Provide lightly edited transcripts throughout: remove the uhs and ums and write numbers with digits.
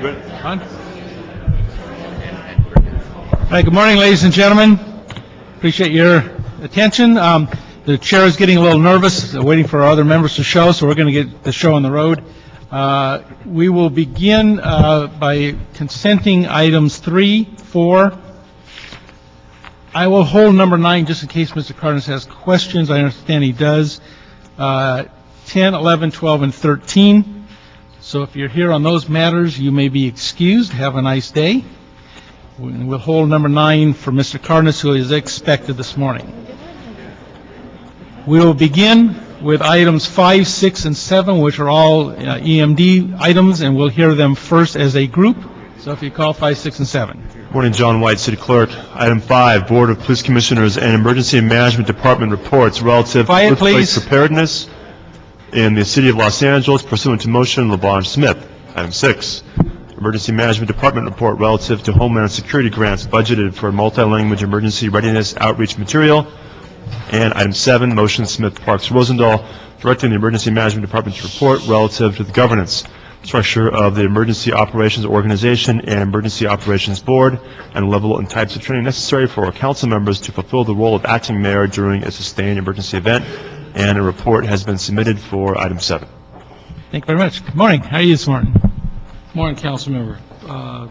Good. On. All right, good morning, ladies and gentlemen. Appreciate your attention. The chair is getting a little nervous, waiting for our other members to show, so we're going to get the show on the road. We will begin by consenting items 3, 4. I will hold number 9 just in case Mr. Cardenas has questions. I understand he does. 10, 11, 12, and 13. So if you're here on those matters, you may be excused. Have a nice day. We'll hold number 9 for Mr. Cardenas, who is expected this morning. We will begin with items 5, 6, and 7, which are all EMD items, and we'll hear them first as a group. So if you call 5, 6, and 7. Morning, John White, City Clerk. Item 5, Board of Police Commissioners and Emergency Management Department reports relative to earthquake preparedness in the City of Los Angeles pursuant to motion LaVon Smith. Item 6, Emergency Management Department report relative to Homeland Security grants budgeted for multi-language emergency readiness outreach material. And item 7, motion Smith Parks Rosendahl directing the Emergency Management Department's report relative to the governance structure of the Emergency Operations Organization and Emergency Operations Board and level and types of training necessary for our council members to fulfill the role of acting mayor during a sustained emergency event. And a report has been submitted for item 7. Thank you very much. Good morning. How are you this morning? Morning, Council Member.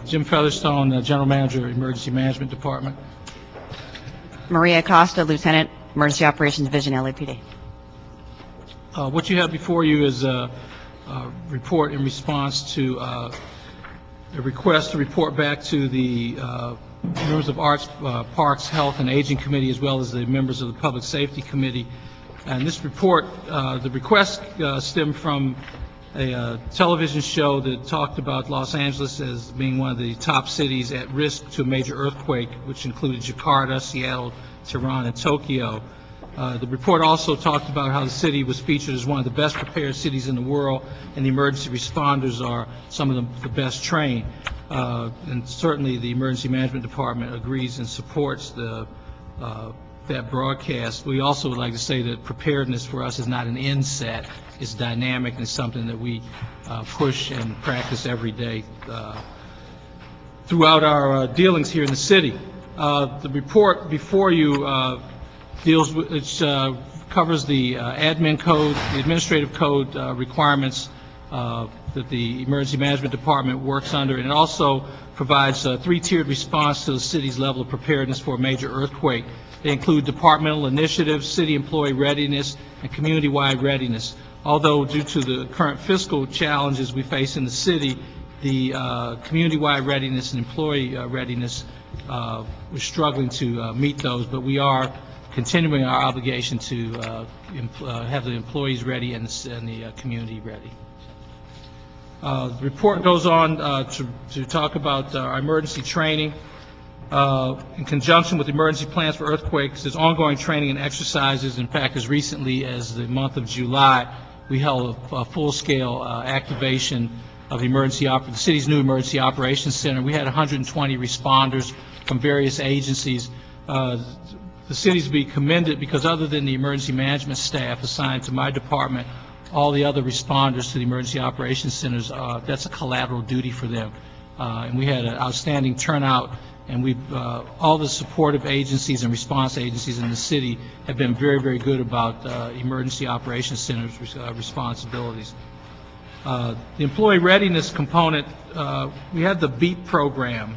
Jim Featherstone, General Manager, Emergency Management Department. Maria Acosta, Lieutenant, Emergency Operations Division, LAPD. What you have before you is a report in response to a request to report back to the members of Arts, Parks, Health, and Aging Committee, as well as the members of the Public Safety Committee. And this report, the request stemmed from a television show that talked about Los Angeles as being one of the top cities at risk to a major earthquake, which included Jakarta, Seattle, Tehran, and Tokyo. The report also talked about how the city was featured as one of the best prepared cities in the world, and the emergency responders are some of the best trained. And certainly the Emergency Management Department agrees and supports that broadcast. We also would like to say that preparedness for us is not an end set. It's dynamic and it's something that we push and practice every day throughout our dealings here in the city. The report before you deals with, covers the admin code, the administrative code requirements that the Emergency Management Department works under, and it also provides a 3-tiered response to the city's level of preparedness for a major earthquake. They include departmental initiatives, city employee readiness, and community-wide readiness. Although due to the current fiscal challenges we face in the city, the community-wide readiness and employee readiness, we're struggling to meet those, but we are continuing our obligation to have the employees ready and the community ready. The report goes on to talk about our emergency training. In conjunction with emergency plans for earthquakes, there's ongoing training and exercises. In fact, as recently as the month of July, we held a full-scale activation of the city's new Emergency Operations Center. We had 120 responders from various agencies. The city's be commended because other than the emergency management staff assigned to my department, all the other responders to the Emergency Operations Centers, that's a collateral duty for them. And we had an outstanding turnout, and all the supportive agencies and response agencies in the city have been very, very good about Emergency Operations Centers' responsibilities. The employee readiness component, we had the BEAT program,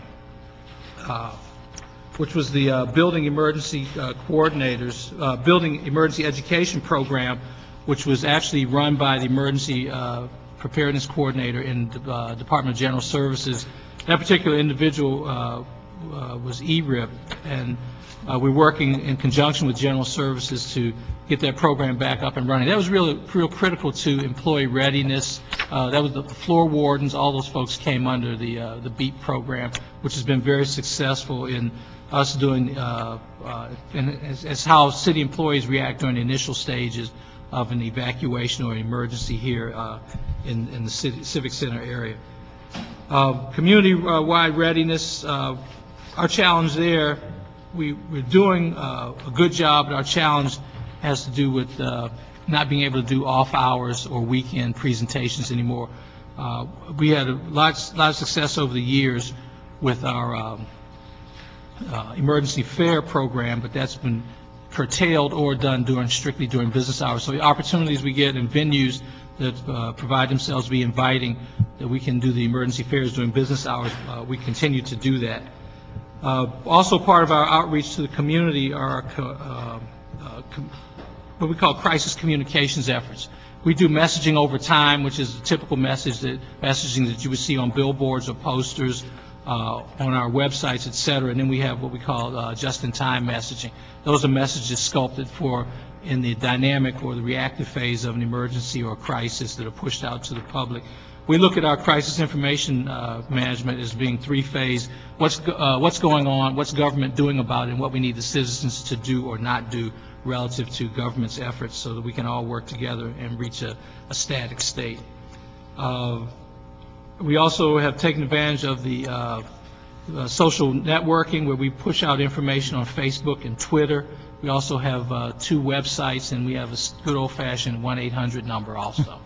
which was the Building Emergency Coordinators, Building Emergency Education Program, which was actually run by the Emergency Preparedness Coordinator in the Department of General Services. That particular individual was ERIP, and we're working in conjunction with General Services to get that program back up and running. That was real critical to employee readiness. That was the floor wardens, all those folks came under the BEAT program, which has been very successful in us doing, as how city employees react during the initial stages of an evacuation or emergency here in the Civic Center area. Community-wide readiness, our challenge there, we're doing a good job, but our challenge has to do with not being able to do off hours or weekend presentations anymore. We had a lot of success over the years with our emergency fare program, but that's been curtailed or done strictly during business hours. So the opportunities we get in venues that provide themselves to be inviting, that we can do the emergency fares during business hours, we continue to do that. Also part of our outreach to the community are what we call crisis communications efforts. We do messaging over time, which is a typical messaging that you would see on billboards or posters, on our websites, et cetera. And then we have what we call just-in-time messaging. Those are messages sculpted for in the dynamic or the reactive phase of an emergency or a crisis that are pushed out to the public. We look at our crisis information management as being three-phase. What's going on, what's government doing about it, and what we need the citizens to do or not do relative to government's efforts so that we can all work together and reach a static state. We also have taken advantage of the social networking where we push out information on Facebook and Twitter. We also have 2 websites, and we have a good old-fashioned 1-800 number also.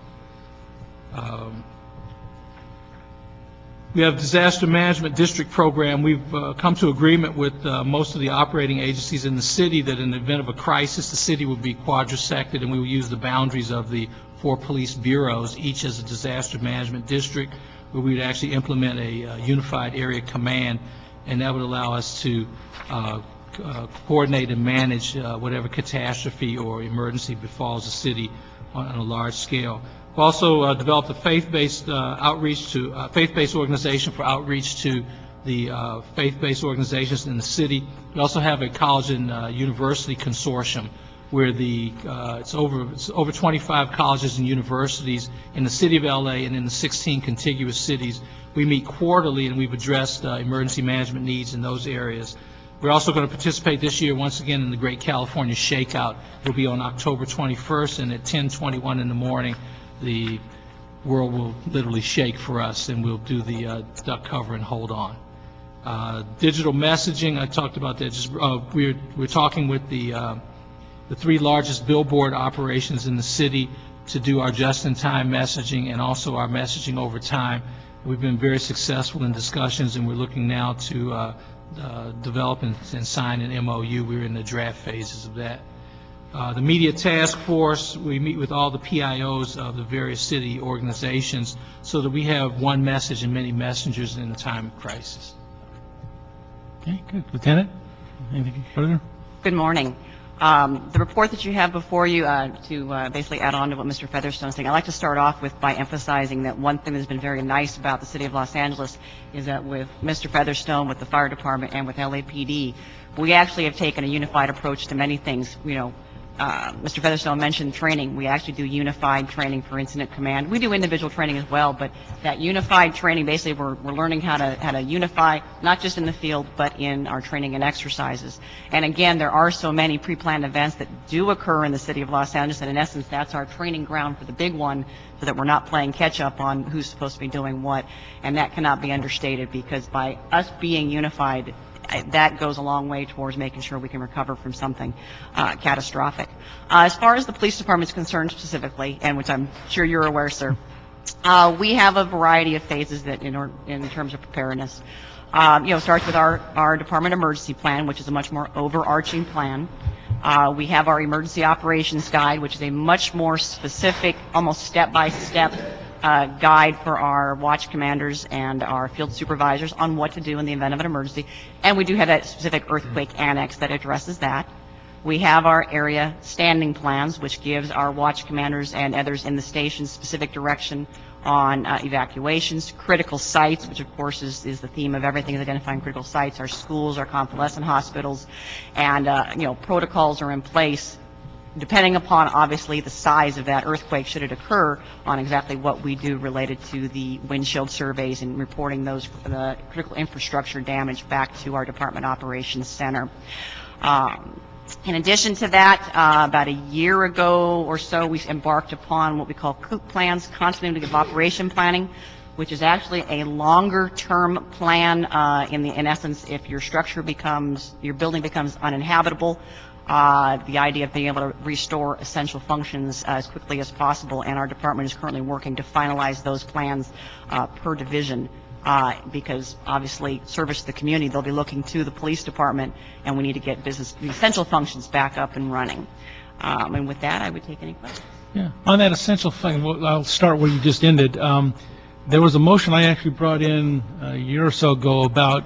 We have disaster management district program. We've come to agreement with most of the operating agencies in the city that in the event of a crisis, the city would be quadrisected, and we will use the boundaries of the 4 police bureaus, each as a disaster management district, where we would actually implement a unified area command, and that would allow us to coordinate and manage whatever catastrophe or emergency befalls the city on a large scale. We've also developed a faith-based outreach to faith-based organization for outreach to the faith-based organizations in the city. We also have a college and university consortium where it's over 25 colleges and universities in the city of LA and in the 16 contiguous cities. We meet quarterly, and we've addressed emergency management needs in those areas. We're also going to participate this year once again in the Great California Shakeout. It'll be on October 21st, and at 10:21 in the morning, the world will literally shake for us, and we'll do the duck cover and hold on. Digital messaging, I talked about that. We're talking with the 3 largest billboard operations in the city to do our just-in-time messaging and also our messaging over time. We've been very successful in discussions, and we're looking now to develop and sign an MOU. We're in the draft phases of that. The media task force, we meet with all the PIOs of the various city organizations so that we have one message and many messengers in a time of crisis. Okay, good. Lieutenant, anything further? Good morning. The report that you have before you, to basically add on to what Mr. Featherstone is saying, I'd like to start off by emphasizing that one thing that's been very nice about the City of Los Angeles is that with Mr. Featherstone, with the fire department, and with LAPD, we actually have taken a unified approach to many things. You know, Mr. Featherstone mentioned training. We actually do unified training for incident command. We do individual training as well, but that unified training, basically we're learning how to unify, not just in the field, but in our training and exercises. And again, there are so many pre-planned events that do occur in the City of Los Angeles, and in essence, that's our training ground for the big one, so that we're not playing catch-up on who's supposed to be doing what. And that cannot be understated, because by us being unified, that goes a long way towards making sure we can recover from something catastrophic. As far as the police department is concerned specifically, and which I'm sure you're aware, sir, we have a variety of phases that in terms of preparedness. Starts with our department emergency plan, which is a much more overarching plan. We have our emergency operations guide, which is a much more specific, almost step-by-step guide for our watch commanders and our field supervisors on what to do in the event of an emergency. And we do have that specific earthquake annex that addresses that. We have our area standing plans, which gives our watch commanders and others in the station specific direction on evacuations, critical sites, which of course is the theme of everything, is identifying critical sites, our schools, our convalescent hospitals, and protocols are in place depending upon, obviously, the size of that earthquake, should it occur, on exactly what we do related to the windshield surveys and reporting those critical infrastructure damage back to our Department Operations Center. In addition to that, about a year ago or so, we embarked upon what we call COOP plans, Continuity of Operation Planning, which is actually a longer-term plan. In essence, if your building becomes uninhabitable, the idea of being able to restore essential functions as quickly as possible, and our department is currently working to finalize those plans per division. Because obviously service to the community, they'll be looking to the police department, and we need to get the essential functions back up and running. And with that, I would take any questions. Yeah. On that essential function, I'll start where you just ended. There was a motion I actually brought in a year or so ago about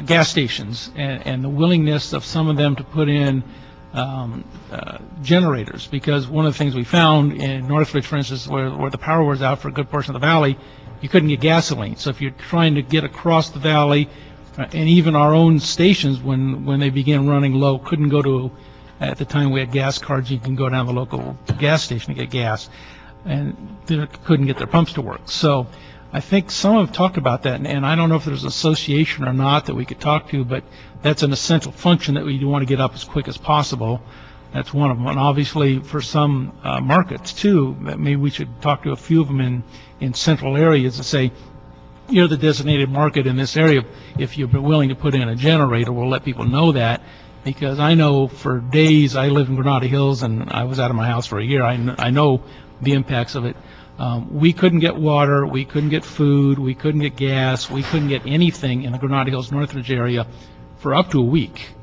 gas stations and the willingness of some of them to put in generators, because one of the things we found in Northridge, for instance, where the power was out for a good portion of the valley, you couldn't get gasoline. So if you're trying to get across the valley, and even our own stations, when they began running low, couldn't go to, at the time we had gas cards, you can go down to the local gas station to get gas, and they couldn't get their pumps to work. So I think some have talked about that, and I don't know if there's an association or not that we could talk to, but that's an essential function that we do want to get up as quick as possible. That's one of them. And obviously for some markets too, maybe we should talk to a few of them in central areas and say, you're the designated market in this area. If you're willing to put in a generator, we'll let people know that. Because I know for days, I live in Granada Hills and I was out of my house for a year. I know the impacts of it. We couldn't get water, we couldn't get food, we couldn't get gas, we couldn't get anything in the Granada Hills Northridge area for up to a week.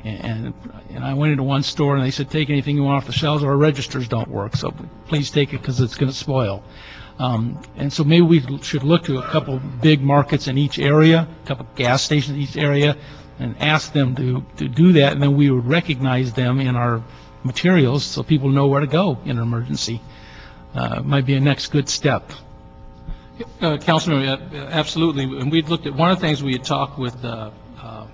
And I went into one store and they said, take anything you want off the shelves, our registers don't work, so please take it because it's going to spoil. And so maybe we should look to a couple big markets in each area, a couple gas stations in each area, and ask them to do that, and then we would recognize them in our materials so people know where to go in an emergency. Might be a next good step. Councilman, absolutely. And we'd looked at one of the things we had talked with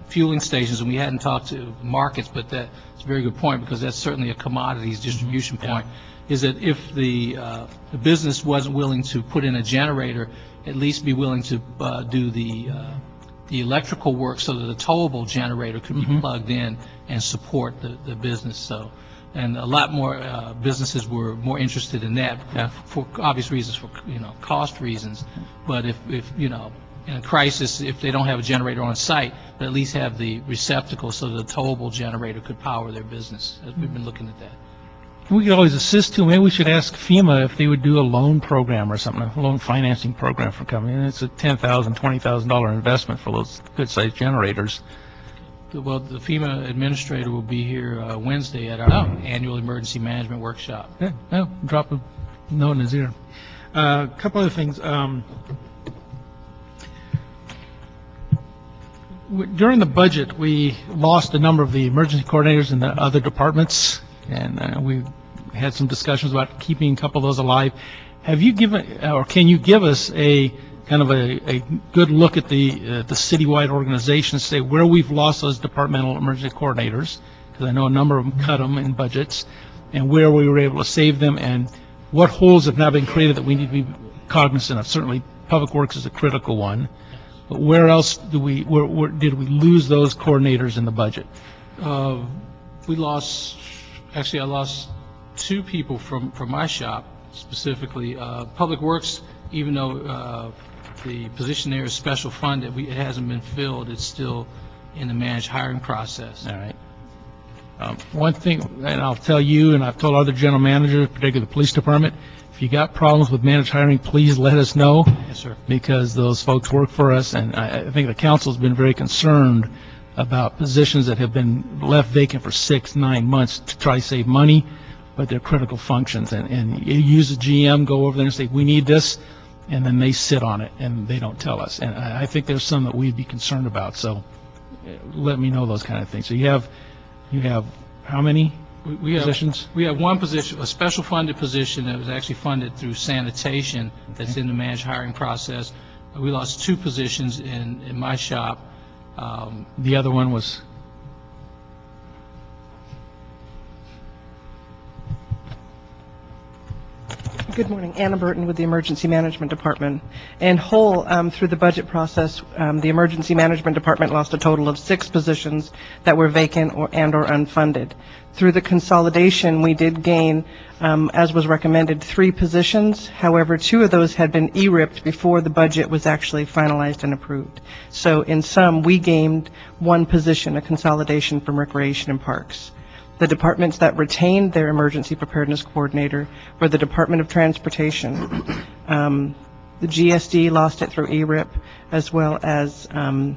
fueling stations, and we hadn't talked to markets, but that's a very good point, because that's certainly a commodities distribution point, is that if the business wasn't willing to put in a generator, at least be willing to do the electrical work so that the towable generator could be plugged in and support the business. So, and a lot more businesses were more interested in that for obvious reasons, for cost reasons. But if in a crisis, if they don't have a generator on site, but at least have the receptacle so that the towable generator could power their business. We've been looking at that. We could always assist too. Maybe we should ask FEMA if they would do a loan program or something, a loan financing program for companies. It's a $10,000, $20,000 investment for those good-sized generators. Well, the FEMA administrator will be here Wednesday at our annual emergency management workshop. Yeah, no, drop a note in his ear. A couple other things. During the budget, we lost a number of the emergency coordinators in the other departments, and we had some discussions about keeping a couple of those alive. Have you given, or can you give us a kind of a good look at the citywide organization, say where we've lost those departmental emergency coordinators, because I know a number of them cut them in budgets, and where we were able to save them, and what holes have now been created that we need to be cognizant of? Certainly, Public Works is a critical one. But where else did we lose those coordinators in the budget? We lost, actually I lost two people from my shop specifically. Public Works, even though the position there is special funded, it hasn't been filled. It's still in the managed hiring process. All right. One thing, and I'll tell you, and I've told other general managers, particularly the police department, if you got problems with managed hiring, please let us know. Yes, sir. Because those folks work for us, and I think the council's been very concerned about positions that have been left vacant for 6-9 months to try to save money, but they're critical functions. And you use a GM, go over there and say, we need this, and then they sit on it, and they don't tell us. And I think there's some that we'd be concerned about, so let me know those kind of things. So you have how many positions? We have one position, a special funded position that was actually funded through sanitation that's in the managed hiring process. We lost two positions in my shop. The other one was? Good morning. Anna Burton with the Emergency Management Department. In whole, through the budget process, the Emergency Management Department lost a total of 6 positions that were vacant or unfunded. Through the consolidation, we did gain, as was recommended, 3 positions. However, 2 of those had been ERIP'd before the budget was actually finalized and approved. So in sum, we gained 1 position, a consolidation from Recreation and Parks. The departments that retained their emergency preparedness coordinator were the Department of Transportation. The GSD lost it through ERIP, as well as the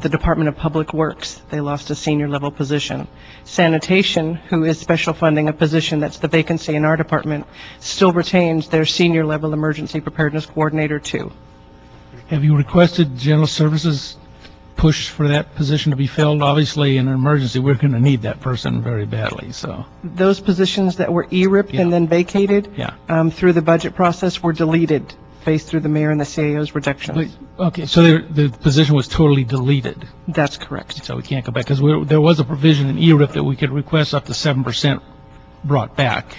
Department of Public Works. They lost a senior level position. Sanitation, who is special funding a position that's the vacancy in our department, still retains their senior level emergency preparedness coordinator too. Have you requested General Services push for that position to be filled? Obviously, in an emergency, we're going to need that person very badly, so. Those positions that were ERIP'd and then vacated through the budget process were deleted, faced through the mayor and the CAO's reductions. Okay, so the position was totally deleted. That's correct. So we can't go back, because there was a provision in ERIP that we could request up to 7% brought back,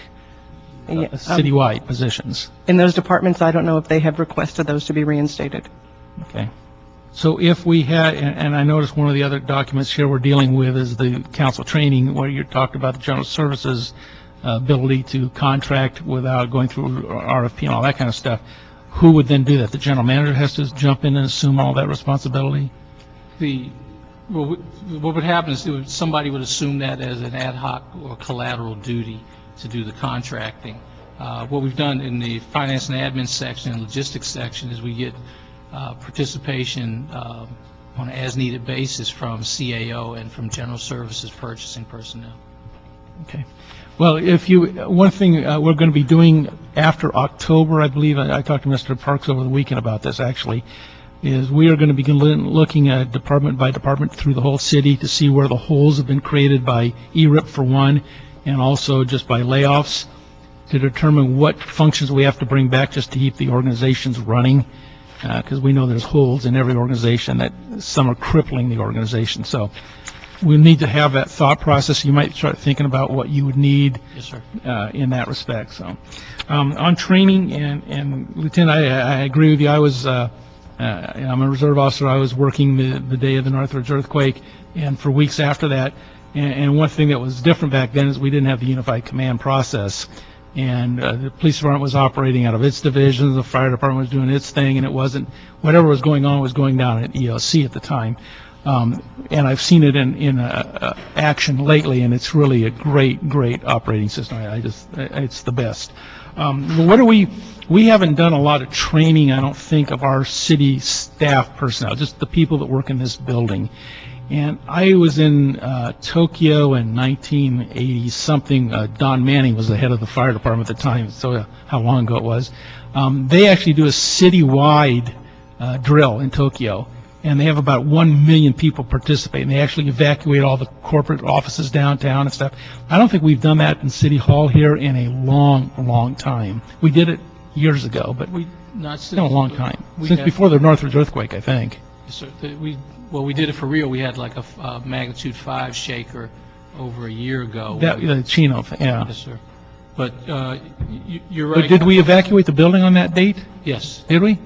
citywide positions. In those departments, I don't know if they have requested those to be reinstated. Okay. So if we had, and I noticed one of the other documents here we're dealing with is the council training, where you talked about the General Services ability to contract without going through RFP and all that kind of stuff. Who would then do that? The general manager has to jump in and assume all that responsibility? What would happen is somebody would assume that as an ad hoc or collateral duty to do the contracting. What we've done in the finance and admin section and logistics section is we get participation on an as-needed basis from CAO and from General Services purchasing personnel. Okay. Well, one thing we're going to be doing after October, I believe, I talked to Mr. Parks over the weekend about this actually, is we are going to be looking at department by department through the whole city to see where the holes have been created by ERIP for one, and also just by layoffs, to determine what functions we have to bring back just to keep the organizations running. Because we know there's holes in every organization that some are crippling the organization. So we need to have that thought process. You might start thinking about what you would need in that respect. So on training, and Lieutenant, I agree with you. I'm a reserve officer. I was working the day of the Northridge earthquake and for weeks after that. And one thing that was different back then is we didn't have the unified command process. And the police department was operating out of its divisions, the fire department was doing its thing, and it wasn't, whatever was going on was going down at EOC at the time. And I've seen it in action lately, and it's really a great operating system. It's the best. We haven't done a lot of training, I don't think, of our city staff personnel, just the people that work in this building. And I was in Tokyo in 1980-something. Don Manning was the head of the fire department at the time, so how long ago it was. They actually do a citywide drill in Tokyo, and they have about 1 million people participate, and they actually evacuate all the corporate offices downtown and stuff. I don't think we've done that in City Hall here in a long time. We did it years ago, but it's been a long time. Since before the Northridge earthquake, I think. Yes, sir. We did it for real. We had like a magnitude 5 shaker over a year ago. The Chino thing, yeah. Yes, sir. But you're right. But did we evacuate the building on that date? Yes. Did we?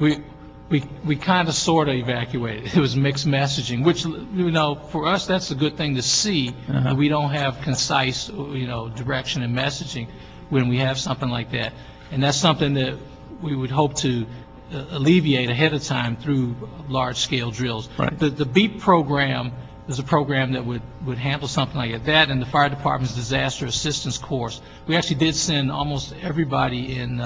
We kind of sort of evacuated. It was mixed messaging, which, for us, that's a good thing to see. That we don't have concise, direction and messaging when we have something like that. And that's something that we would hope to alleviate ahead of time through large-scale drills. Right. The BEEP program is a program that would handle something like that, and the fire department's disaster assistance course. We actually did send almost everybody in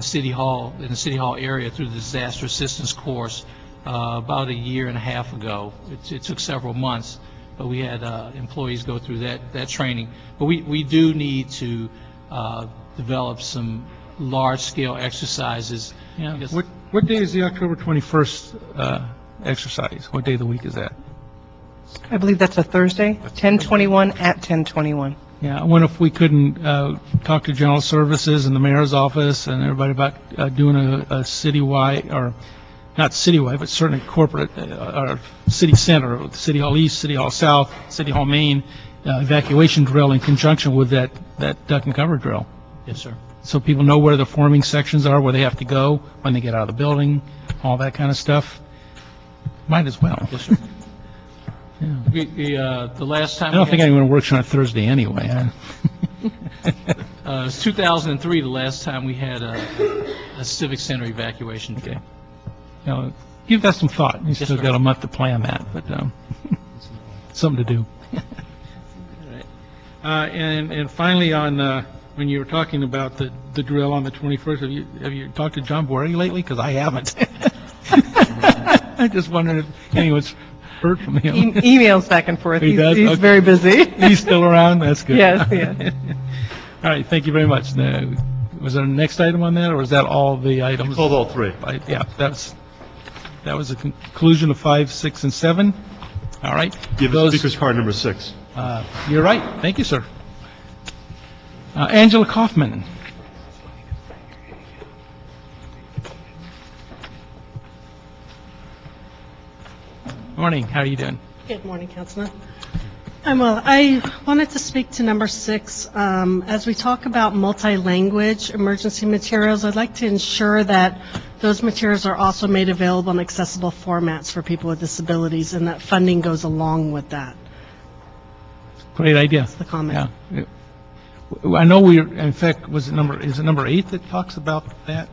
City Hall, in the City Hall area, through the disaster assistance course about a year and a half ago. It took several months, but we had employees go through that training. But we do need to develop some large-scale exercises. Yeah. What day is the October 21st exercise? What day of the week is that? I believe that's a Thursday, 10/21 at 10/21. Yeah, I wonder if we couldn't talk to General Services and the mayor's office and everybody about doing a citywide, or not citywide, but certainly corporate, or city center, City Hall East, City Hall South, City Hall Main evacuation drill in conjunction with that duck and cover drill. Yes, sir. So people know where the forming sections are, where they have to go when they get out of the building, all that kind of stuff? Might as well. Yes, sir. Yeah. The last time... I don't think anyone works on a Thursday anyway. It was 2003, the last time we had a Civic Center evacuation. Okay. You know, give that some thought. You still sir. got a month to plan that, but something to do. And finally, on when you were talking about the drill on the 21st, have you talked to John Borey lately? Because I haven't. I just wondered if anyone's heard from him. Emails back and forth. He does? He's Okay. very busy. He's still around? That's good. Yes, yes. All right, thank you very much. Was there a next item on that, or was that all the items? Called all three. Yeah, that was the conclusion of 5, 6, and 7. All right. Give Those- speaker's card number 6. You're right. Thank you, sir. Angela Kaufman. Morning. How are you doing? Good morning, Councilman. I'm well. I wanted to speak to number 6. As we talk about multi-language emergency materials, I'd like to ensure that those materials are also made available in accessible formats for people with disabilities, and that funding goes along with that. Great idea. That's the comment. Yeah. I know in fact, is it number 8 that talks about that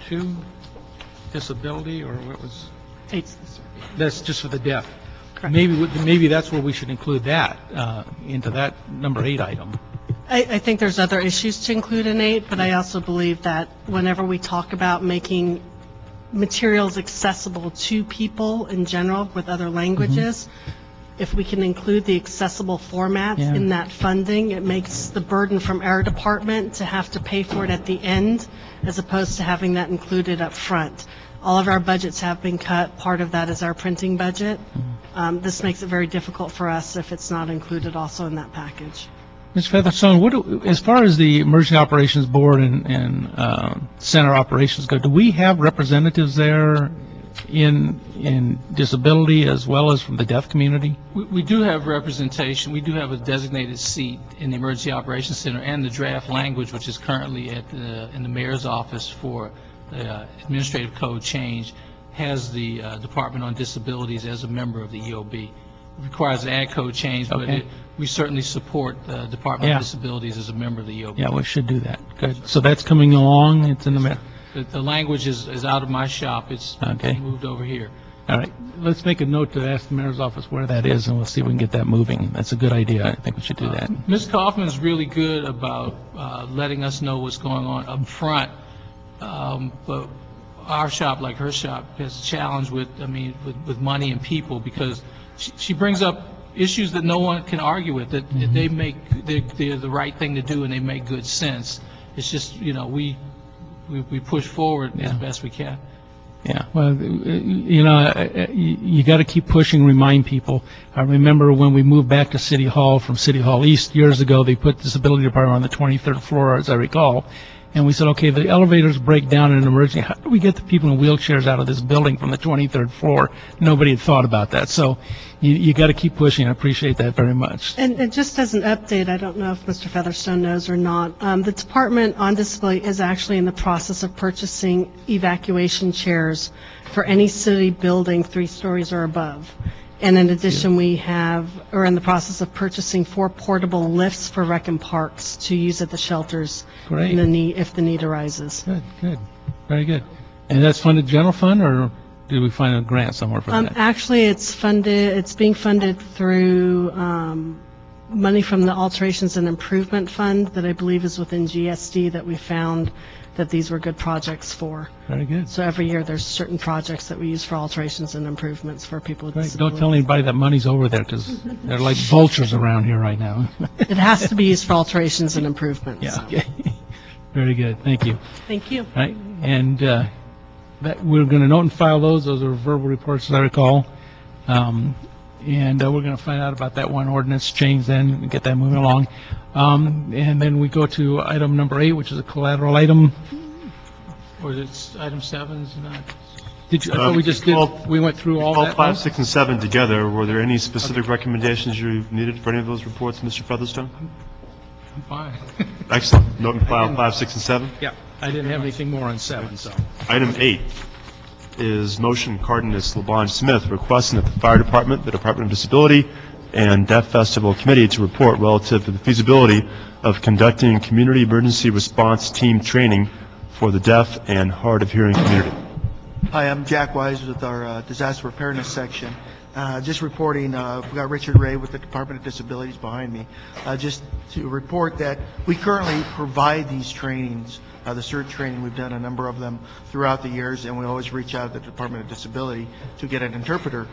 too? Disability, or what was? 8. That's just for the deaf. Correct. Maybe that's where we should include that, into that number 8 item. I think there's other issues to include in 8, but I also believe that whenever we talk about making materials accessible to people in general with other languages, if we can include the accessible formats Yeah. in that funding, it makes the burden from our department to have to pay for it at the end, as opposed to having that included up front. All of our budgets have been cut. Part of that is our printing budget. This makes it very difficult for us if it's not included also in that package. Ms. Featherstone, as far as the Emergency Operations Board and Center operations go, do we have representatives there in disability as well as from the deaf community? We do have representation. We do have a designated seat in the Emergency Operations Center, and the draft language, which is currently in the mayor's office for the administrative code change, has the Department on Disabilities as a member of the EOB. It requires an ad code change, but Okay. we certainly support the Department Yeah. of Disabilities as a member of the EOB. Yeah, we should do that. Good. So that's coming along. It's in the mayor. The language is out of my shop. It's Okay. moved over here. All right. Let's make a note to ask the mayor's office where that is, and we'll see if we can get that moving. That's a good idea. I think we should do that. Ms. Kaufman's really good about letting us know what's going on up front, but our shop, like her shop, has a challenge with money and people, because she brings up issues that no one can argue with, that they're the right thing to do and they make good sense. It's just, we push forward as Yeah. best we can. Yeah, well, you got to keep pushing, remind people. I remember when we moved back to City Hall from City Hall East years ago, they put Disability Department on the 23rd floor, as I recall. And we said, okay, the elevators break down in an emergency. How do we get the people in wheelchairs out of this building from the 23rd floor? Nobody had thought about that. So you got to keep pushing. I appreciate that very much. And just as an update, I don't know if Mr. Featherstone knows or not, the Department on Disability is actually in the process of purchasing evacuation chairs for any city building 3 stories or above. And in addition, we're in the process of purchasing 4 portable lifts for rec and parks to use at the shelters Great. if the need arises. Good. Very good. And that's funded general fund, or did we find a grant somewhere for that? Actually, it's being funded through money from the Alterations and Improvement Fund that I believe is within GSD, that we found that these were good projects for. Very good. So every year, there's certain projects that we use for alterations and improvements for people with Right. disabilities. Don't tell anybody that money's over there, because they're like vultures around here right now. It has to be used for alterations and improvements. Yeah. so. Okay. Very good. Thank you. Thank you. Right. And that we're going to note and file those. Those are verbal reports, as I recall. And we're going to find out about that one ordinance change then and get that moving along. And then we go to item number 8, which is a collateral item. Or it's item 7, is not? Did you? I thought we just did. We went through all All that. 5, 6, and 7 together. Were there any specific recommendations you needed for any of those reports, Mr. Featherstone? I'm fine. Excellent. Note and file 5, 6, and 7. Yeah, I didn't have anything more on 7, so. Item 8 is motion Cardenas LaBonge Smith requesting that the Fire Department, the Department of Disability, and Deaf Festival Committee to report relative to the feasibility of conducting community emergency response team training for the deaf and hard of hearing community. Hi, I'm Jack Wise with our disaster preparedness section. Just reporting, we've got Richard Ray with the Department of Disabilities behind me. Just to report that we currently provide these trainings, the CERT training. We've done a number of them throughout the years, and we always reach out to the Department of Disability to get an interpreter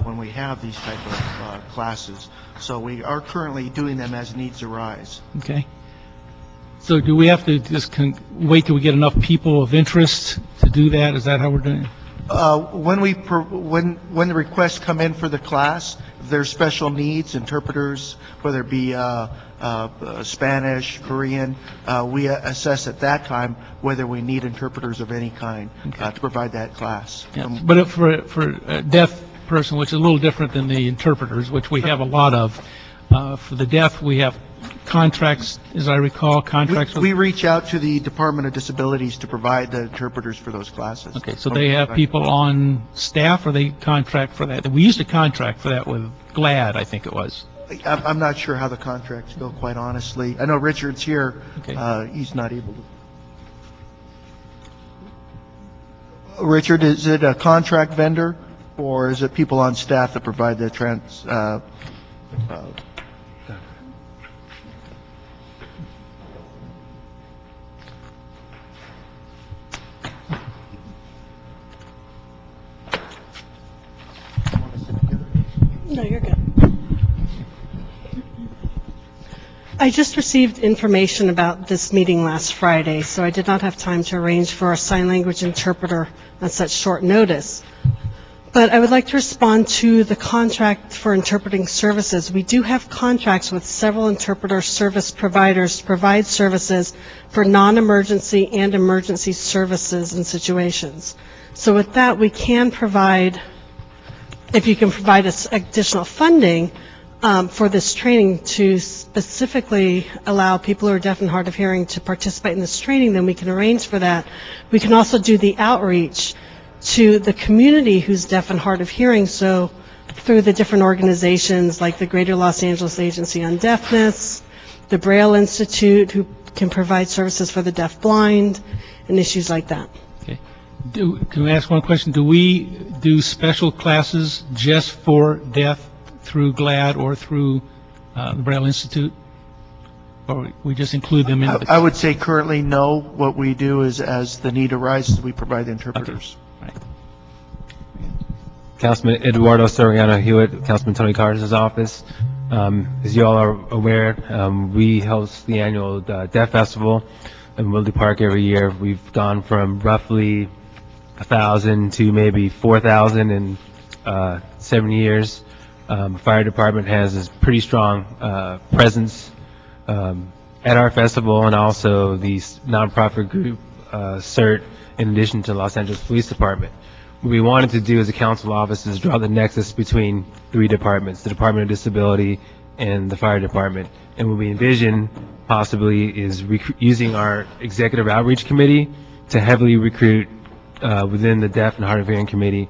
when we have these type of classes. So we are currently doing them as needs arise. Okay. So do we have to just wait till we get enough people of interest to do that? Is that how we're doing it? When the requests come in for the class, if there's special needs, interpreters, whether it be Spanish, Korean, we assess at that time whether we need interpreters of any kind to provide that class. Yeah. But for a deaf person, which is a little different than the interpreters, which we have a lot of, for the deaf, we have contracts, as I recall, contracts with... We reach out to the Department of Disabilities to provide the interpreters for those classes. Okay, so they have people on staff, or they contract for that? We used to contract for that with GLAD, I think it was. I'm not sure how the contracts go, quite honestly. I know Richard's here. Okay. He's not able to. Richard, is it a contract vendor, or is it people on staff that provide the No, you're good. I just received information about this meeting last Friday, so I did not have time to arrange for a sign language interpreter on such short notice. But I would like to respond to the contract for interpreting services. We do have contracts with several interpreter service providers to provide services for non-emergency and emergency services and situations. So with that, we can provide, if you can provide us additional funding for this training to specifically allow people who are deaf and hard of hearing to participate in this training, then we can arrange for that. We can also do the outreach to the community who's deaf and hard of hearing, so through the different organizations like the Greater Los Angeles Agency on Deafness, the Braille Institute, who can provide services for the deaf-blind, and issues like that. Okay. Can I ask one question? Do we do special classes just for deaf through GLAD or through the Braille Institute? Or we just include them in the... I would say currently no. What we do is, as the need arises, we provide the interpreters. Okay. Right. Councilman Eduardo Soriano Hewitt, Councilman Tony Carter's office. As you all are aware, we host the annual Deaf Festival in Woodley Park every year. We've gone from roughly 1,000 to maybe 4,000 in 7 years. Fire department has this pretty strong presence at our festival, and also the nonprofit group CERT, in addition to Los Angeles Police Department. What we wanted to do as a council office is draw the nexus between three departments, the Department of Disability and the Fire Department. And what we envision possibly is using our Executive Outreach Committee to heavily recruit within the deaf and hard of hearing community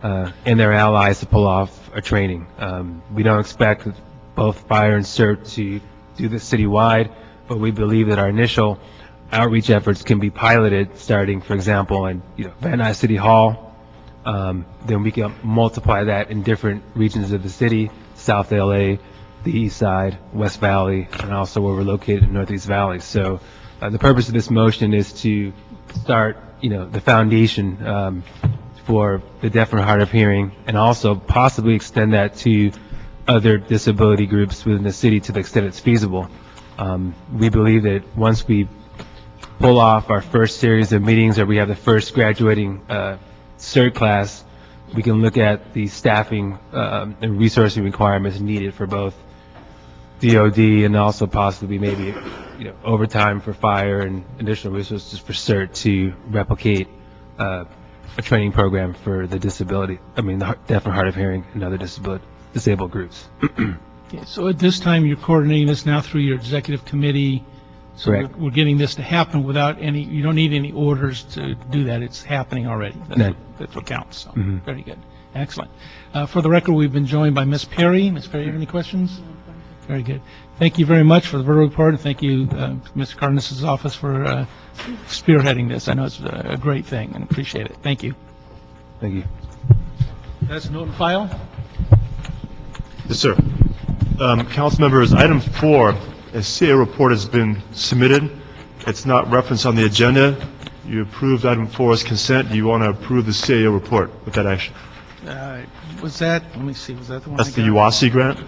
and their allies to pull off a training. We don't expect both Fire and CERT to do this citywide, but we believe that our initial outreach efforts can be piloted, starting, for example, in Van Nuys City Hall. Then we can multiply that in different regions of the city: South LA, the East Side, West Valley, and also where we're located in Northeast Valley. So the purpose of this motion is to start, the foundation for the deaf and hard of hearing, and also possibly extend that to other disability groups within the city to the extent it's feasible. We believe that once we pull off our first series of meetings, or we have the first graduating CERT class, we can look at the staffing and resourcing requirements needed for both DOD and also possibly maybe overtime for Fire and additional resources for CERT to replicate a training program for the the deaf and hard of hearing and other disabled groups. Okay, so at this time, you're coordinating this now through your executive committee? So Correct. we're getting this to happen without any, you don't need any orders to do that, it's happening already? No. That's what counts, so, Mhm. very good, excellent. For the record, we've been joined by Ms. Perry. Ms. Perry, you have any questions? Very good. Thank you very much for the verbal report, and thank you, Mr. Cardenas' office, for spearheading this. I know it's a great thing, and appreciate it. Thank you. Thank you. That's note and file? Yes, sir. Council members, item 4, a CA report has been submitted. It's not referenced on the agenda. You approved item 4 as consent. Do you want to approve the CAO report with that action? Was that, let me see, was that the one I got? That's the UASI grant?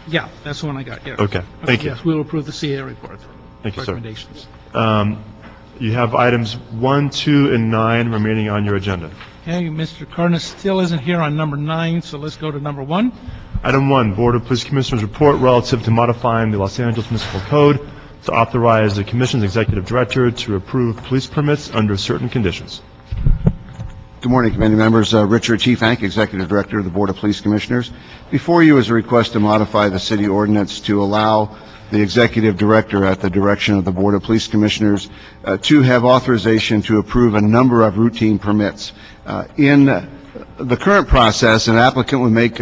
Yeah, that's the one I got, yeah. Okay, thank you. Yes, we'll approve the CA report. Thank you, sir. Recommendations. You have items 1, 2, and 9 remaining on your agenda. Okay, Mr. Cardenas still isn't here on number 9, so let's go to number 1. Item 1, Board of Police Commissioners report relative to modifying the Los Angeles Municipal Code to authorize the Commission's Executive Director to approve police permits under certain conditions. Good morning, committee members. Richard Chief-Hank, Executive Director of the Board of Police Commissioners. Before you is a request to modify the city ordinance to allow the Executive Director, at the direction of the Board of Police Commissioners, to have authorization to approve a number of routine permits. In the current process, an applicant would make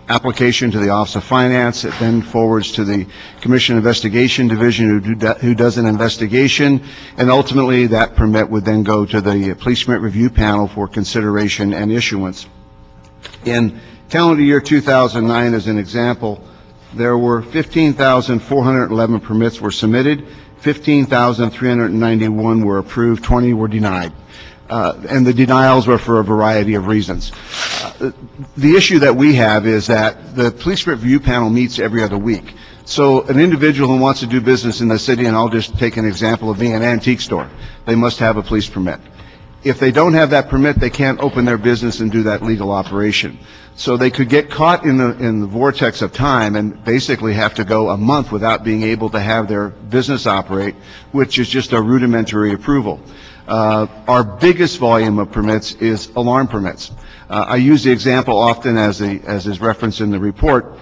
application to the Office of Finance. It then forwards to the Commission Investigation Division, who does an investigation, and ultimately that permit would then go to the Police Permit Review Panel for consideration and issuance. In calendar year 2009, as an example, there were 15,411 permits were submitted, 15,391 were approved, 20 were denied. And the denials were for a variety of reasons. The issue that we have is that the Police Review Panel meets every other week. So an individual who wants to do business in the city, and I'll just take an example of being an antique store, they must have a police permit. If they don't have that permit, they can't open their business and do that legal operation. So they could get caught in the vortex of time and basically have to go a month without being able to have their business operate, which is just a rudimentary approval. Our biggest volume of permits is alarm permits. I use the example often as is referenced in the report.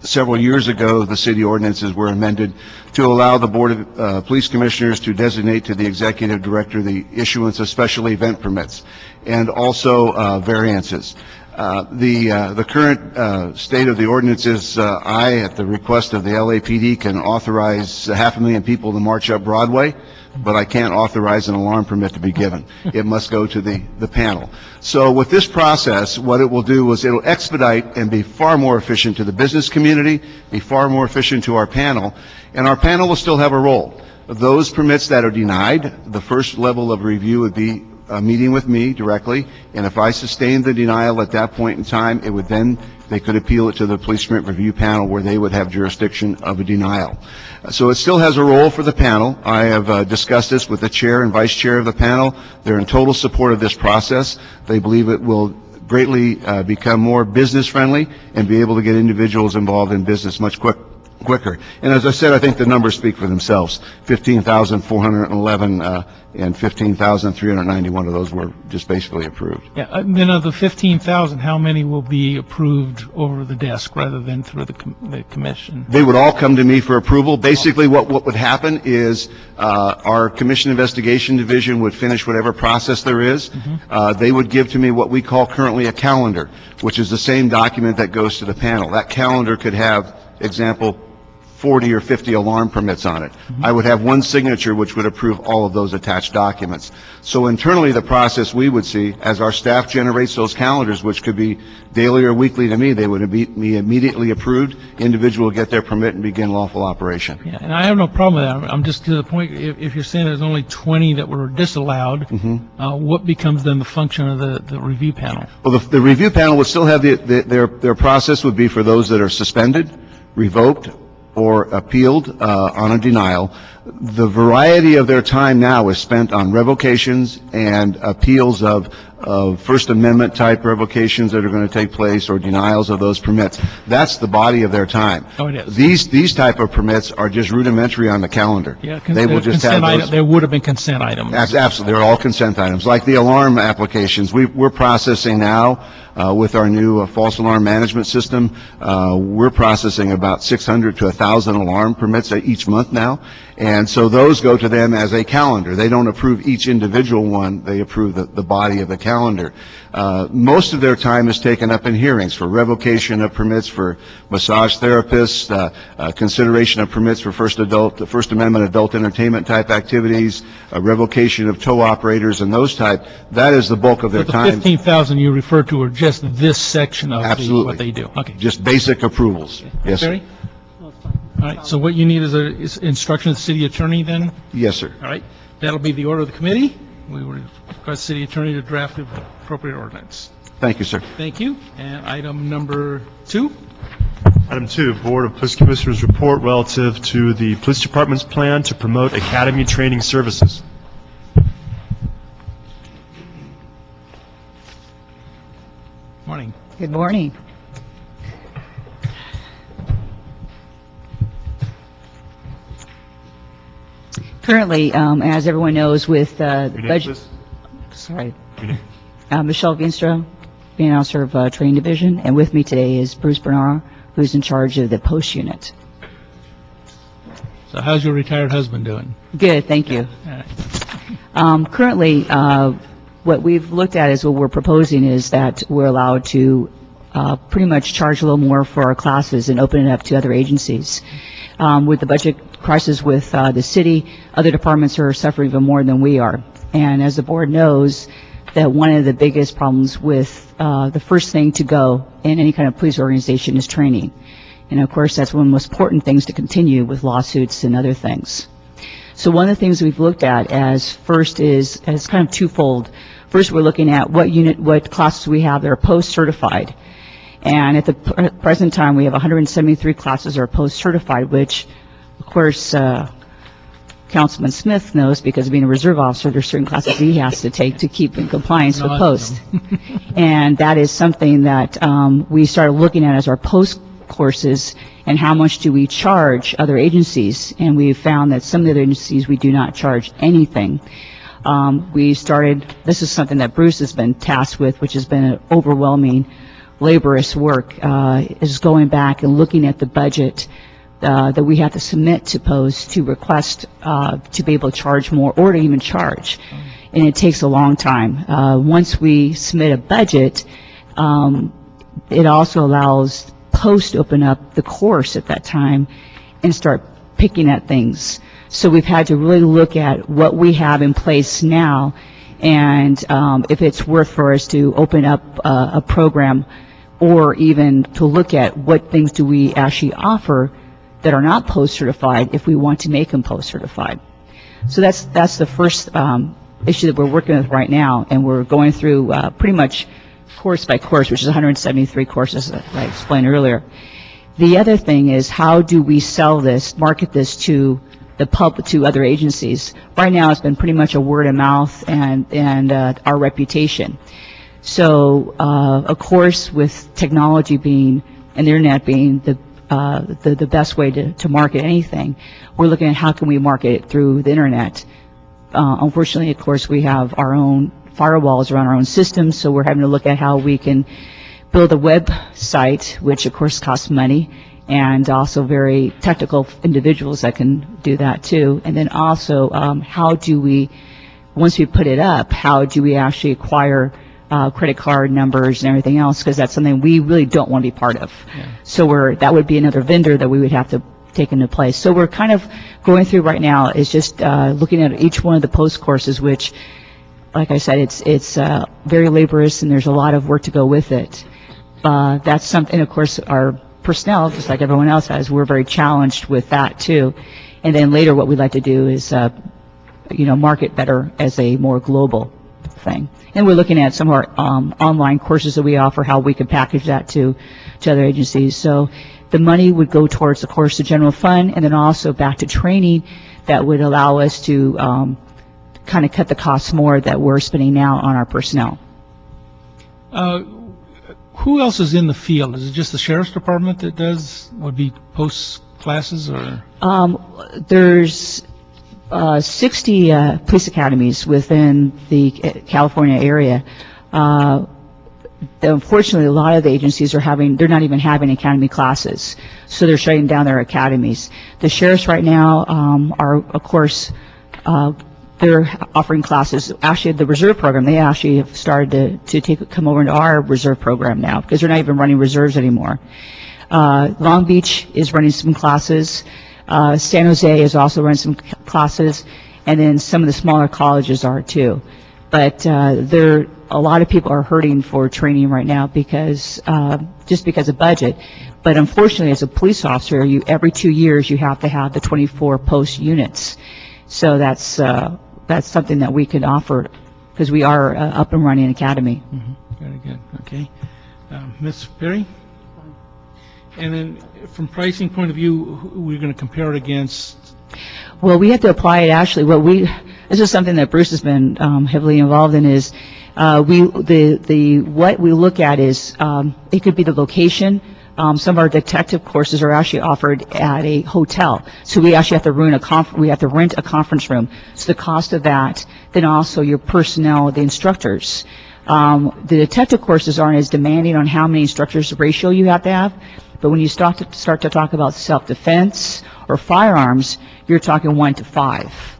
Several years ago, the city ordinances were amended to allow the Board of Police Commissioners to designate to the Executive Director the issuance of special event permits and also variances. The current state of the ordinance is I, at the request of the LAPD, can authorize 500,000 people to march up Broadway, but I can't authorize an alarm permit to be given. It must go to the panel. So with this process, what it will do is it will expedite and be far more efficient to the business community, be far more efficient to our panel, and our panel will still have a role. Those permits that are denied, the first level of review would be a meeting with me directly, and if I sustain the denial at that point in time, it would then, they could appeal it to the Police Permit Review Panel, where they would have jurisdiction of a denial. So it still has a role for the panel. I have discussed this with the chair and vice chair of the panel. They're in total support of this process. They believe it will greatly become more business friendly and be able to get individuals involved in business much quicker. And as I said, I think the numbers speak for themselves. 15,411 and 15,391 of those were just basically approved. Yeah, and then of the 15,000, how many will be approved over the desk rather than through the commission? They would all come to me for approval. Basically, what would happen is our Commission Investigation Division would finish whatever process there is. They would give to me what we call currently a calendar, which is the same document that goes to the panel. That calendar could have, example, 40 or 50 alarm permits on it. I would have one signature which would approve all of those attached documents. So internally, the process we would see, as our staff generates those calendars, which could be daily or weekly to me, they would be immediately approved. Individual would get their permit and begin lawful operation. Yeah, and I have no problem with that. I'm just to the point, if you're saying there's only 20 that were disallowed, what becomes then the function of the review panel? Well, the review panel would still have their process would be for those that are suspended, revoked, or appealed on a denial. The variety of their time now is spent on revocations and appeals of First Amendment type revocations that are going to take place or denials of those permits. That's the body of their time. Oh, it is. These type of permits are just rudimentary on the calendar. Yeah, They will just have those. There would have been consent items. Absolutely, they're all consent items. Like the alarm applications, we're processing now with our new false alarm management system. We're processing about 600 to 1,000 alarm permits each month now, and so those go to them as a calendar. They don't approve each individual one; they approve the body of the calendar. Most of their time is taken up in hearings for revocation of permits for massage therapists, consideration of permits for First Amendment adult entertainment type activities, revocation of tow operators and those type. That is the bulk of their The time. 15,000 you referred to are just this section of Absolutely. what they do. Okay. Just basic approvals. Yes, sir. Barry? All right, so what you need is instruction of the city attorney then? Yes, sir. All right, that'll be the order of the committee. We will request city attorney to draft the appropriate ordinance. Thank you, sir. Thank you. And item number 2? Item 2, Board of Police Commissioners report relative to the Police Department's plan to promote academy training services. Morning. Good morning. Currently, as everyone knows, with the Your name, budget, please? sorry, Your name. Michelle Veenstra, being officer of training division, and with me today is Bruce Bernard, who's in charge of the post unit. So how's your retired husband doing? Good, thank you. All right. Currently, what we've looked at is what we're proposing is that we're allowed to pretty much charge a little more for our classes and open it up to other agencies. With the budget crisis with the city, other departments are suffering even more than we are. And as the board knows, that one of the biggest problems with the first thing to go in any kind of police organization is training. And of course, that's one of the most important things to continue with lawsuits and other things. So one of the things we've looked at as first is as kind of twofold. First, we're looking at what classes we have that are post-certified. And at the present time, we have 173 classes that are post-certified, which, of course, Councilman Smith knows because being a reserve officer, there's certain classes he has to take to keep in compliance with post. And that is something that we started looking at as our post courses and how much do we charge other agencies. And we found that some of the other agencies we do not charge anything. This is something that Bruce has been tasked with, which has been an overwhelming, laborious work, is going back and looking at the budget that we have to submit to post to request to be able to charge more or to even charge. And it takes a long time. Once we submit a budget, it also allows post to open up the course at that time and start picking at things. So we've had to really look at what we have in place now and if it's worth for us to open up a program or even to look at what things do we actually offer that are not post-certified if we want to make them post-certified. So that's the first issue that we're working with right now, and we're going through pretty much course by course, which is 173 courses that I explained earlier. The other thing is how do we sell this, market this to the public, to other agencies. Right now it's been pretty much a word of mouth and our reputation. So of course with technology being and the internet being the best way to market anything, we're looking at how can we market it through the internet. Unfortunately, of course, we have our own firewalls around our own systems, so we're having to look at how we can build a website, which of course costs money, and also very technical individuals that can do that too. And then also, how do we, once we put it up, how do we actually acquire credit card numbers and everything else, because that's something we really don't want to be part of. Yeah. So that would be another vendor that we would have to take into place. So we're kind of going through right now is just looking at each one of the post courses, which, like I said, it's very laborious and there's a lot of work to go with it. That's something, of course, our personnel, just like everyone else has, we're very challenged with that too. And then later what we'd like to do is, market better as a more global thing. And we're looking at some of our online courses that we offer, how we could package that to other agencies. So the money would go towards, of course, the general fund, and then also back to training that would allow us to kind of cut the costs more that we're spending now on our personnel. Who else is in the field? Is it just the sheriff's department that would be post classes, or? There's 60 police academies within the California area. Unfortunately, a lot of the agencies they're not even having academy classes, so they're shutting down their academies. The sheriffs right now are, of course, they're offering classes. Actually, the reserve program, they actually have started to come over into our reserve program now, because they're not even running reserves anymore. Long Beach is running some classes. San Jose is also running some classes, and then some of the smaller colleges are too. But a lot of people are hurting for training right now because just because of budget. But unfortunately, as a police officer, every 2 years you have to have the 24 post units. So that's something that we could offer, because we are up and running academy. Mm-hmm. Very good. Okay, Ms. Perry. And then, from pricing point of view, we're going to compare it against. Well, we have to apply it. Actually, this is something that Bruce has been heavily involved in. Is what we look at is it could be the location. Some of our detective courses are actually offered at a hotel, so we actually have to rent a conference room. So the cost of that, then also your personnel, the instructors. The detective courses aren't as demanding on how many instructors ratio you have to have, but when you start to talk about self-defense or firearms, you're talking 1 to 5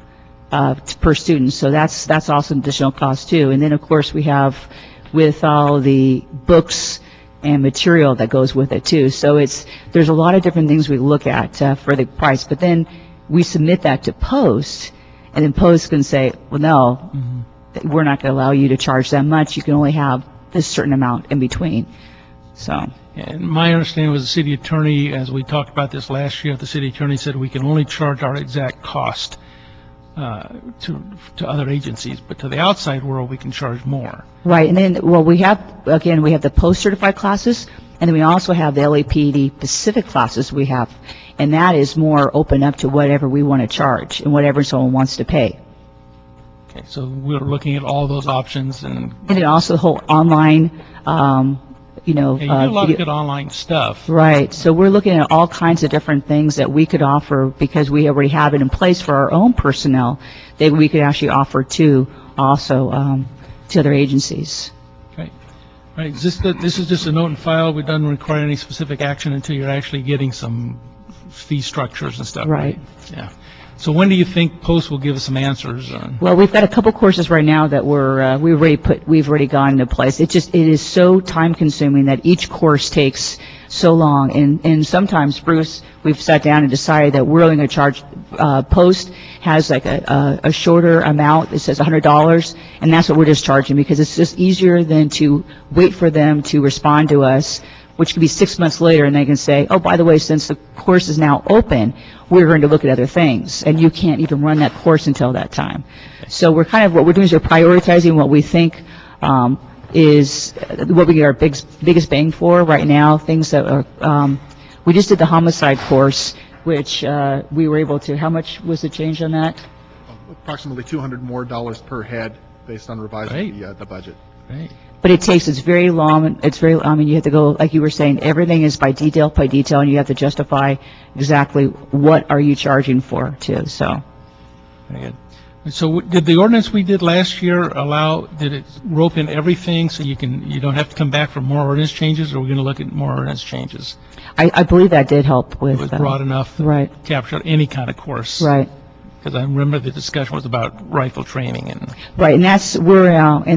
per student. So that's also an additional cost too. And then of course we have with all the books and material that goes with it too. So there's a lot of different things we look at for the price, but then we submit that to Post, and then Post can say, well, no, we're not going to allow you to charge that much. You can only have this certain amount in between. So. And my understanding was the city attorney, as we talked about this last year, the city attorney said we can only charge our exact cost to other agencies, but to the outside world we can charge more. Right, and then, well, we have the post-certified classes, and then we also have the LAPD Pacific classes we have, and that is more open up to whatever we want to charge and whatever someone wants to pay. Okay, so we're looking at all those options, and then also the whole online, you do a lot of good online stuff. Right. So we're looking at all kinds of different things that we could offer, because we already have it in place for our own personnel that we could actually offer to also to other agencies. Okay. All right. This is just a note and file. We don't require any specific action until you're actually getting some fee structures and stuff. Right. Yeah. So when do you think Post will give us some answers on? Well, we've got a couple courses right now that we've already gone into place. It is so time consuming that each course takes so long, and sometimes, Bruce, we've sat down and decided that we're only going to charge. Post has like a shorter amount. It says $100, and that's what we're just charging, because it's just easier than to wait for them to respond to us, which could be 6 months later, and they can say, oh, by the way, since the course is now open, we're going to look at other things, and you can't even run that course until that time. So what we're doing is we're prioritizing what we think is what we get our biggest bang for right now, things that are, we just did the homicide course, which we were able to, how much was the change on that? Approximately $200 more per head based on revising the budget. Right. But it's very long. You have to go, like you were saying, everything is by detail, and you have to justify exactly what are you charging for, too, so. Very good. So did the ordinance we did last year did it rope in everything so you don't have to come back for more ordinance changes, or are we going to look at more ordinance changes? I believe that did help with. It was broad enough right. to capture any kind of course. Right. Because I remember the discussion was about rifle training and. Right, and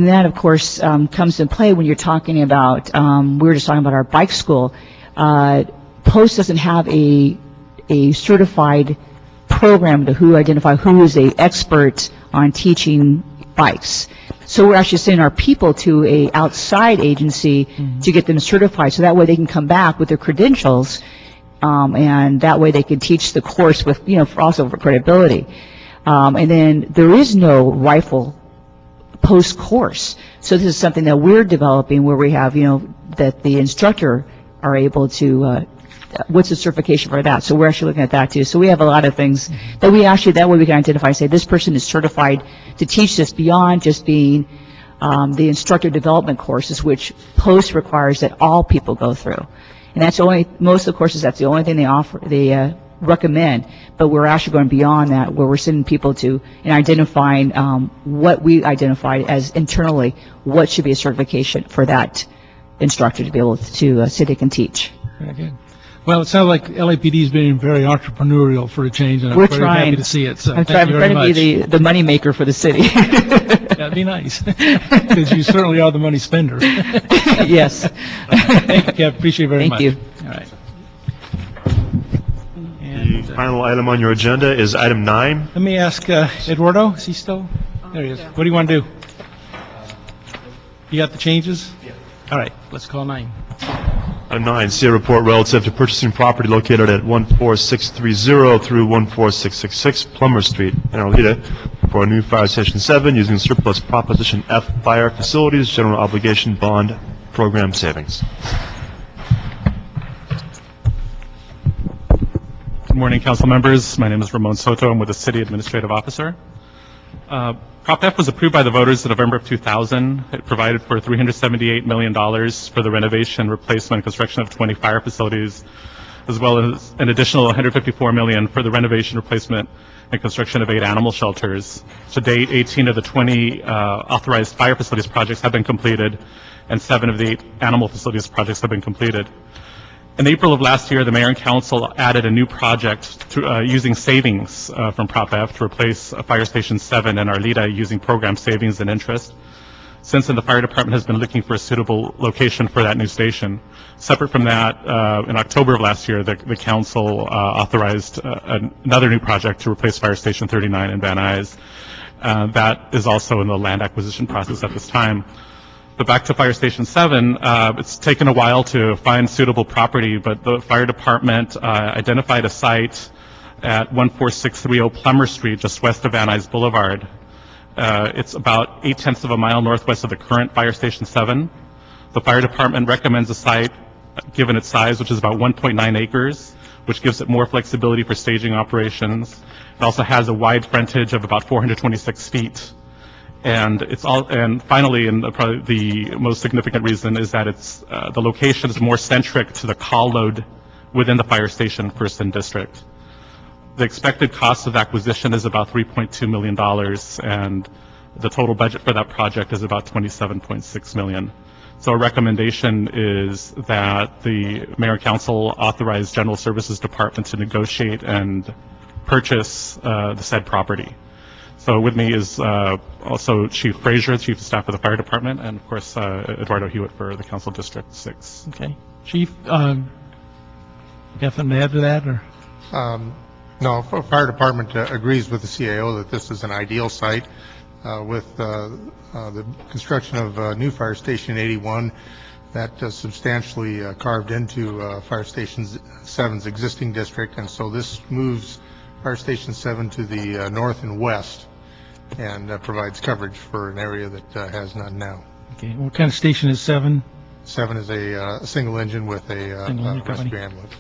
that of course comes into play when you're talking about. We were just talking about our bike school. Post doesn't have a certified program to identify who is a expert on teaching bikes. So we're actually sending our people to a outside agency to get them certified, so that way they can come back with their credentials. And that way they can teach the course with, also for credibility. And then there is no rifle post course. So this is something that we're developing where we have, that the instructor are able to, what's the certification for that? So we're actually looking at that too. So we have a lot of things that that way we can identify, say this person is certified to teach this beyond just being the instructor development courses, which post requires that all people go through. And that's only, most of the courses, that's the only thing they offer, they recommend, but we're actually going beyond that, where we're sending people to and identifying what we identified as internally, what should be a certification for that instructor to be able to sit and teach. Very good. Well, it sounds like LAPD is being very entrepreneurial for a change, and I'm We're very trying. happy to see it. So I'm thank you very trying to much. be the money maker for the city. That'd be nice, because you certainly are the money spender. Yes. Thank you, Kev. Appreciate it very much. Thank you. All right. The And, final item on your agenda is item 9. let me ask Eduardo, is he still? There he is. What do you want to do? You got the changes? Yeah. All right, let's call 9. Item 9, see a report relative to purchasing property located at 14630 through 14666 Plummer Street in Arleta for a new Fire Station 7 using surplus Proposition F Fire Facilities General Obligation Bond Program savings. Good morning, council members. My name is Ramon Soto. I'm with the City Administrative Officer. Prop F was approved by the voters in November of 2000. It provided for $378 million for the renovation, replacement, and construction of 20 fire facilities, as well as an additional $154 million for the renovation, replacement, and construction of 8 animal shelters. To date, 18 of the 20 authorized fire facilities projects have been completed, and 7 of the 8 animal facilities projects have been completed. In April of last year, the mayor and council added a new project to, using savings from Prop F to replace Fire Station 7 in Arleta using program savings and interest. Since then, the fire department has been looking for a suitable location for that new station. Separate from that, in October of last year, the council authorized another new project to replace Fire Station 39 in Van Nuys. That is also in the land acquisition process at this time. But back to Fire Station 7, it's taken a while to find suitable property, but the fire department identified a site at 14630 Plummer Street, just west of Van Nuys Boulevard. It's about 0.8 of a mile northwest of the current Fire Station 7. The fire department recommends a site, given its size, which is about 1.9 acres, which gives it more flexibility for staging operations. It also has a wide frontage of about 426 feet. And finally, and probably the most significant reason is that it's the location is more centric to the call load within the fire station person district. The expected cost of acquisition is about $3.2 million, and the total budget for that project is about $27.6 million. So our recommendation is that the mayor and council authorize general services department to negotiate and purchase the said property. So with me is also Chief Frazier, Chief of Staff of the Fire Department, and of course Eduardo Hewitt for the Council District 6. Okay. Chief, you have something to add to that, or? No, Fire Department agrees with the CAO that this is an ideal site with the construction of new Fire Station 81 that substantially carved into Fire Station 7's existing district, and so this moves Fire Station 7 to the north and west and provides coverage for an area that has none now. Okay. What kind of station is 7? 7 is a single engine with a rescue ambulance.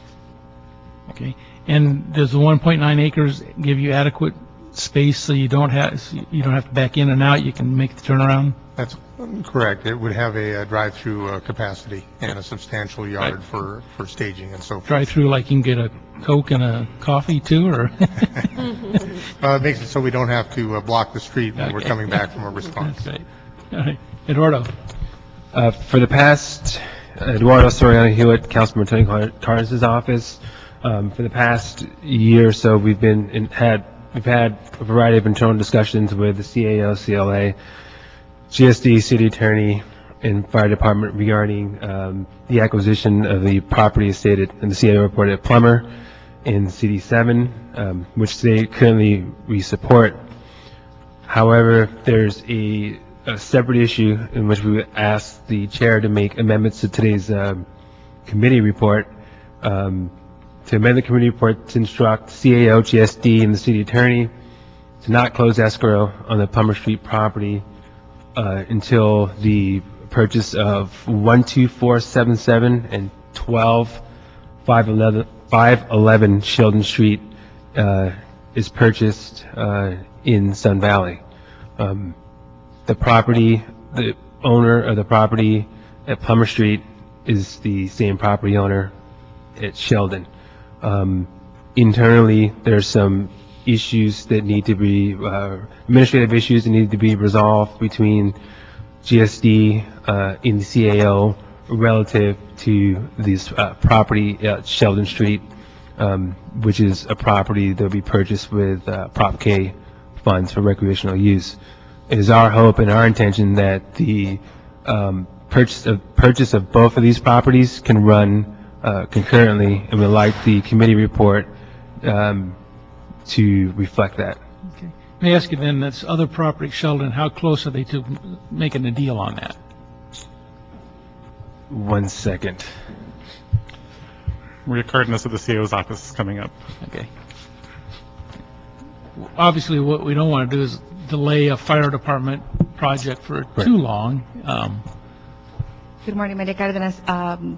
Okay. And does the 1.9 acres give you adequate space so you don't have to back in and out? You can make the turnaround? That's correct. It would have a drive-through capacity and a substantial yard for staging and so forth. Drive-through, like you can get a Coke and a coffee too, or? It makes it so we don't have to block the street when we're coming back from a response. That's right. All right. Eduardo. For the past, Eduardo Soriano Hewitt, Councilman Tony Carnes' office. For the past year or so, we've had a variety of internal discussions with the CAO, CLA, GSD, City Attorney, and Fire Department regarding the acquisition of the property stated in the CAO report at Plummer in CD7, which we support. However, there's a separate issue in which we would ask the chair to make amendments to today's committee report. To amend the committee report to instruct CAO, GSD, and the City Attorney to not close escrow on the Plummer Street property until the purchase of 12477 and 511 Sheldon Street is purchased in Sun Valley. The property the owner of the property at Plummer Street is the same property owner at Sheldon. Internally, there's some issues that need to be, administrative issues that need to be resolved between GSD and the CAO relative to this property at Sheldon Street, which is a property that will be purchased with Prop K funds for recreational use. It is our hope and our intention that the purchase of both of these properties can run concurrently, and we'd like the committee report to reflect that. Okay. Let me ask you then, this other property, Sheldon, how close are they to making a deal on that? 1 second. Reoccurrence of the CAO's office is coming up. Okay. Obviously, what we don't want to do is delay a fire department project for too long. Good morning, Maria Cardenas.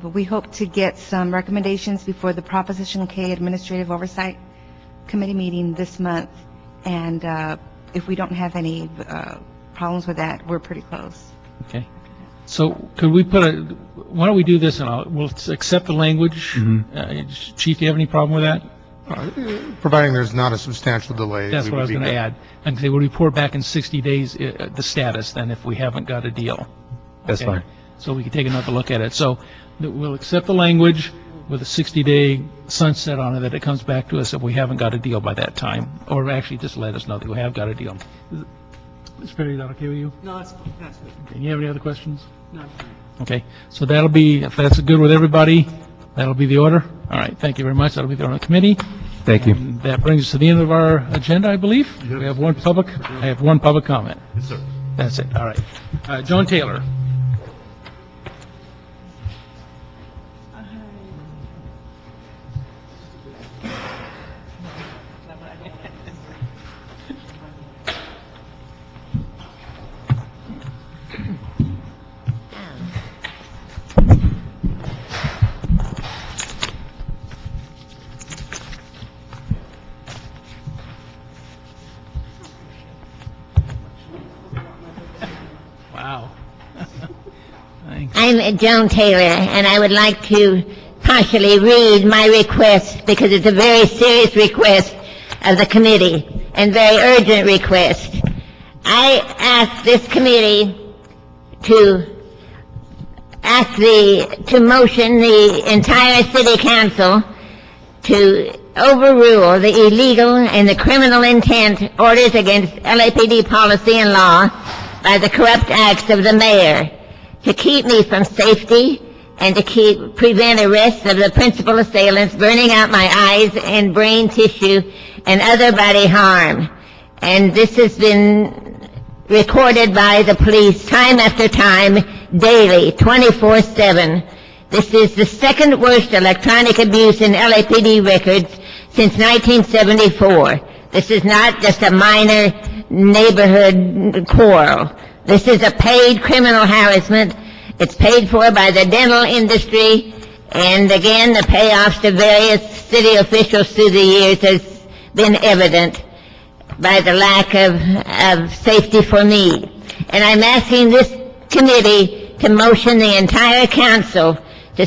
We hope to get some recommendations before the Proposition K Administrative Oversight Committee meeting this month, and if we don't have any problems with that, we're pretty close. Okay. So could we why don't we do this, and we'll accept the language. Chief, do you have any problem with that? Providing there's not a substantial delay. That's what I was going to add. And they will report back in 60 days the status then if we haven't got a deal. That's fine. So we can take another look at it. So we'll accept the language with a 60-day sunset on it, that it comes back to us if we haven't got a deal by that time, or actually just let us know that we have got a deal. Ms. Perry, is that okay with you? No, that's good. Okay. You have any other questions? No. Okay. So that'll be, if that's good with everybody, that'll be the order. All right. Thank you very much. That'll be the order of the committee. Thank you. And that brings us to the end of our agenda, I believe. We have one public. I have one public comment. Yes, sir. That's it. All right. Joan Taylor. Wow. Thanks. I'm Joan Taylor, and I would like to partially read my request because it's a very serious request of the committee and very urgent request. I ask this committee to motion the entire city council to overrule the illegal and the criminal intent orders against LAPD policy and law by the corrupt acts of the mayor, to keep me from safety and to prevent arrests of the principal assailants, burning out my eyes and brain tissue and other body harm. And this has been recorded by the police time after time, daily, 24/7. This is the second worst electronic abuse in LAPD records since 1974. This is not just a minor neighborhood quarrel. This is a paid criminal harassment. It's paid for by the dental industry, and again, the payoffs to various city officials through the years has been evident by the lack of safety for me. And I'm asking this committee to motion the entire council to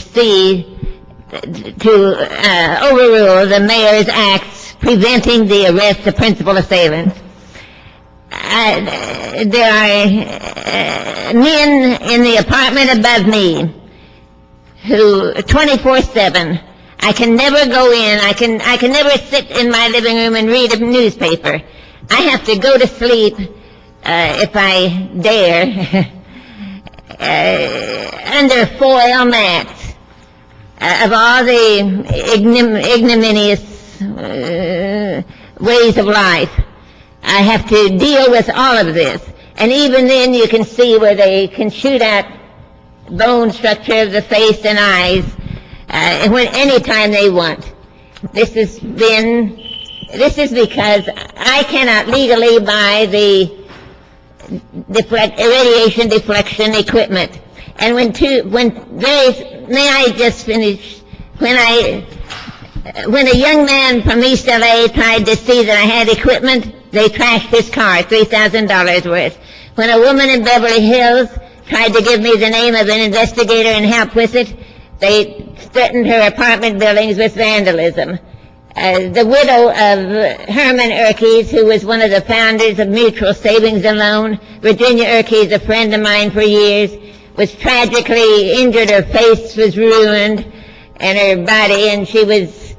overrule the mayor's acts preventing the arrest of principal assailants. There are men in the apartment above me who 24/7. I can never go in. I can never sit in my living room and read a newspaper. I have to go to sleep if I dare under foil mats of all the ignominious ways of life. I have to deal with all of this. And even then you can see where they can shoot at bone structure of the face and eyes any time they want. This is because I cannot legally buy the radiation deflection equipment. And may I just finish? When a young man from East LA tried to see that I had equipment, they trashed his car, $3,000 worth. when a woman in Beverly Hills tried to give me the name of an investigator and help with it, they threatened her apartment buildings with vandalism. The widow of Herman Erkes, who was one of the founders of Mutual Savings and Loan, Virginia Erkes, a friend of mine for years, was tragically injured. Her face was ruined and her body, and she was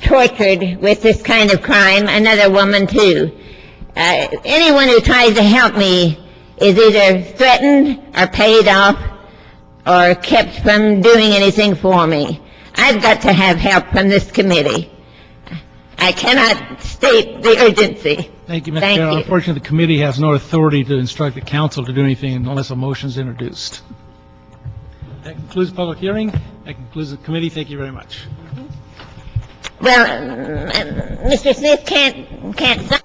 tortured with this kind of crime. Another woman, too. Anyone who tries to help me is either threatened or paid off or kept from doing anything for me. I've got to have help from this committee. I cannot state the urgency. Thank you, Mr. Chair. Unfortunately, the committee has no authority to instruct the council to do anything unless a motion is introduced. That concludes the public hearing. That concludes the committee. Thank you very much. Well, Mr. Smith can't